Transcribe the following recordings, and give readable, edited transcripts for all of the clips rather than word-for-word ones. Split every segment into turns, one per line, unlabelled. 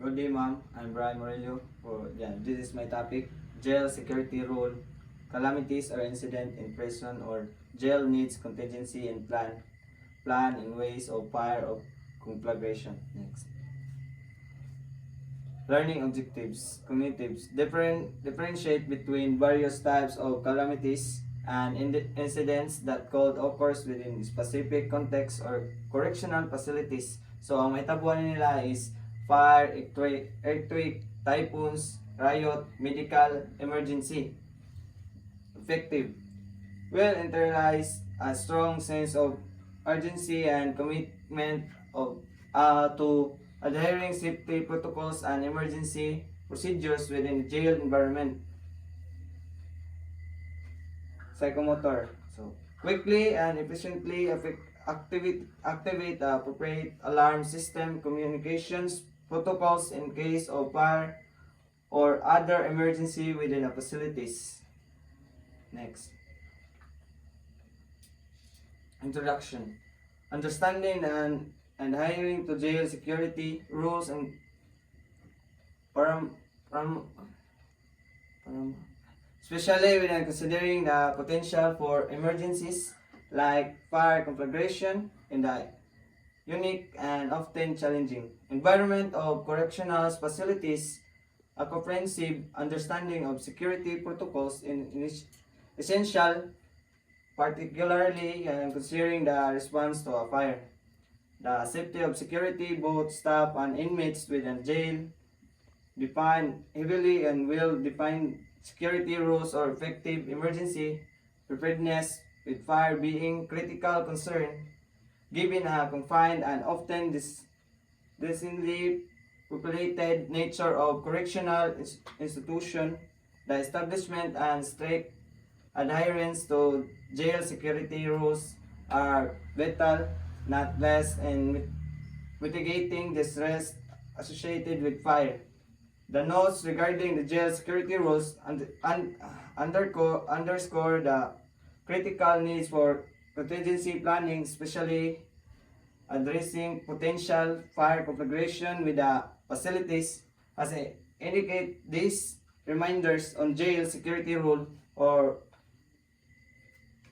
Good day, ma'am. I'm Brian Morello. This is my topic: jail security rule, calamities or incident in prison or jail needs contingency and plan in ways of fire or conflagration. Next, learning objectives, cognitives. Differentiate between various types of calamities and incidents that could occurs within specific contexts or correctional facilities. So, ang maitabuan nila is fire, earthquake, typhoons, riot, medical emergency. Effective. Well internalized a strong sense of urgency and commitment to adhering safety protocols and emergency procedures within the jail environment. Psychomotor. So, quickly and efficiently activate the appropriate alarm system communications protocols in case of fire or other emergency within the facilities. Next. Introduction. Understanding and adhering to jail security rules and param, param, param, especially when considering the potential for emergencies like fire conflagration in the unique and often challenging environment of correctional facilities. A comprehensive understanding of security protocols is essential, particularly considering the response to a fire. The safety of security, both staff and inmates within jail, define heavily and will define security rules or effective emergency preparedness, with fire being critical concern given a confined and often densely populated nature of correctional institution. The establishment and strict adherence to jail security rules are vital, not less in mitigating the stress associated with fire. The notes regarding the jail security rules underscore the critical needs for contingency planning, especially addressing potential fire conflagration with the facilities. As I indicate, these reminders on jail security rule or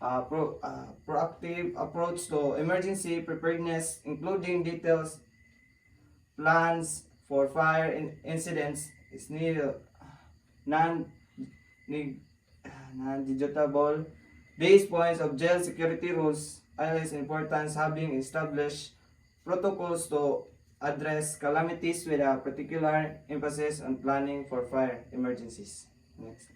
proactive approach to emergency preparedness, including details plans for fire incidents, is non-negotiable. These points of jail security rules highlight importance having established protocols to address calamities with a particular emphasis on planning for fire emergencies. Next.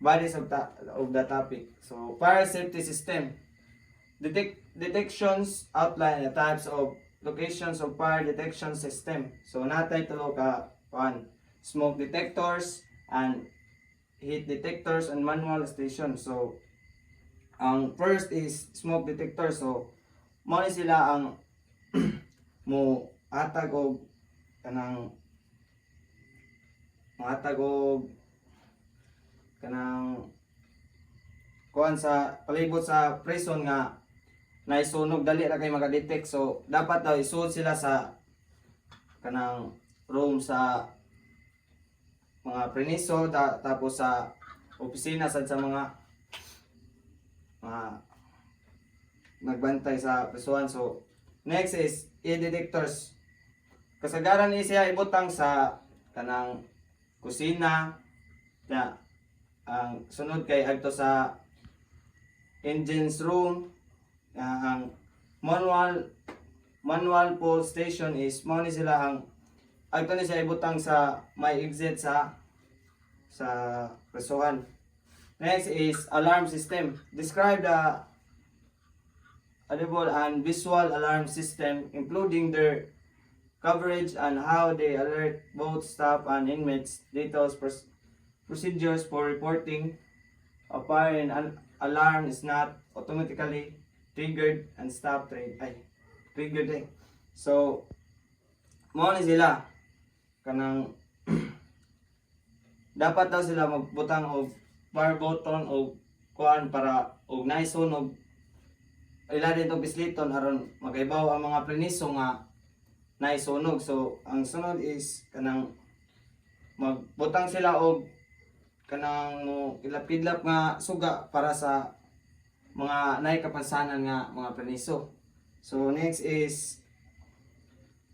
Bodies of the topic. So, fire safety system. Detections outline the types of locations of fire detection system. So, natay tulo ka smoke detectors and heat detectors and manual station. So, ang first is smoke detector. So, mo ni sila ang mo atag og kanang kuan sa palibot sa prison nga naisunog dali ra kay maka-detect. So dapat daw isuod sila sa kanang room sa mga preniso tapos sa opisina sad sa mga nagbantay sa prisuhan. So next is e-detectors. Kasagaran ni siya ibutang sa kanang kusina na ang sunod kay adto sa engines room. Ang manual pull station is mo ni sila ang adto ni siya ibutang sa may exit sa prisuhan. Next is alarm system. Describe the audible and visual alarm system, including their coverage and how they alert both staff and inmates. Details procedures for reporting a fire and an alarm is not automatically triggered and stop triggered. So mo ni sila kanang dapat daw sila magbutang og fire button o kuan para og naisunog ilalim tong bisliton aron magaibaw ang mga preniso nga naisunog. So ang sunod is kanang magbutang sila og kanang mo ilap-idlap nga suga para sa mga naay kapansanan nga mga preniso. So next is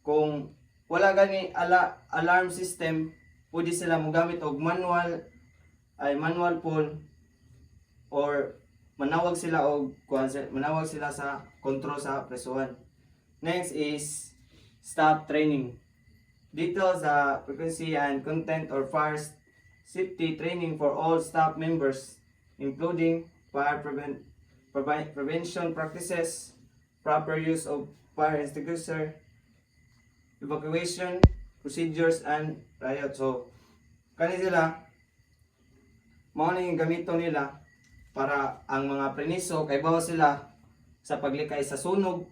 kung wala gani alarm system, pwede sila mogamit og manual pull or manawag sila sa control sa presuhan. Next is staff training. Details the frequency and content or fire safety training for all staff members, including prevention practices, proper use of fire extinguisher, evacuation procedures, and riot. So, kani sila, mao na yung gamito nila para ang mga preniso kay bawa sila sa paglikay sa sunog,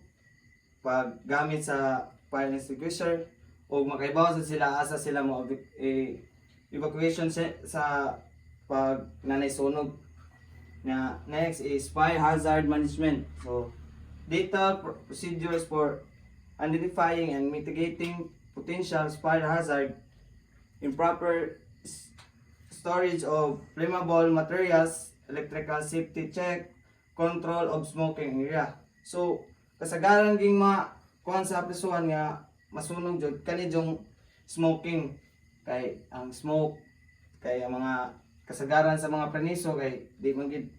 paggamit sa fire extinguisher, o makaibaw sila asa sila mo evacuation sa pag nanay sunog. Na next is fire hazard management. So data procedures for identifying and mitigating potential fire hazard, improper storage of flammable materials, electrical safety check, control of smoking area. So kasagaran ging kuan sa prisuhan nga masunog jud kani jong smoking, kay ang smoke kay ang mga kasagaran sa mga preniso kay di man gid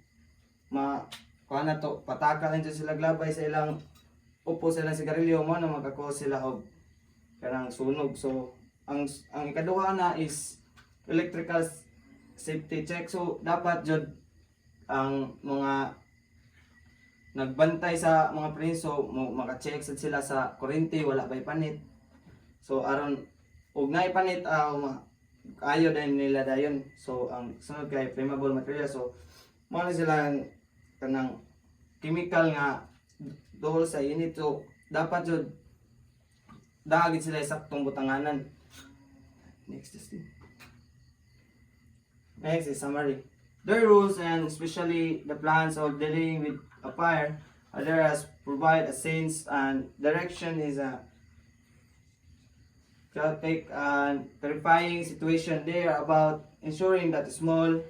kuan na to pataka lang jud sila glabay sa ilang upo sa ilang sigarilyo mo na magkakos sila og kanang sunog. So ang ikaduha na is electrical safety check. So dapat jud ang mga nagbantay sa mga preniso maka-check sad sila sa kuryente wala bay panit. So aron ug naay panit ayo din nila dayon. So ang sunod kay flammable material. So mo na sila kanang chemical nga dahil sa init. So dapat jud dagit sila saktong butanganan. Next is summary. Their rules and especially the plans of dealing with a fire are there as provide a sense and direction is a chaotic and terrifying situation. They are about ensuring that small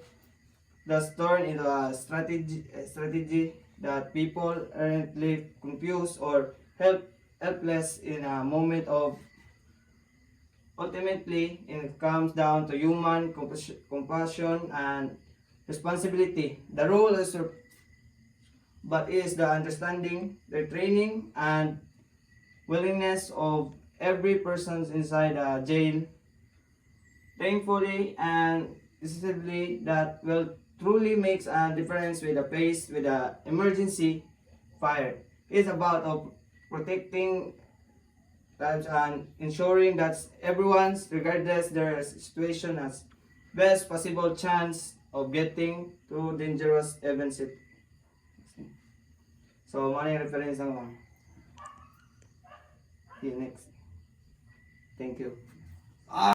does turn into a strategy that people aren't confused or helpless in a moment of. Ultimately, it comes down to human compassion and responsibility. The role is but is the understanding, the training, and willingness of every person inside a jail. Thankfully and decisively, that will truly makes a difference with the face with the emergency fire. It's about of protecting lives and ensuring that everyone's, regardless their situation, has best possible chance of getting through dangerous events. So, money reference ang okay, next. Thank you.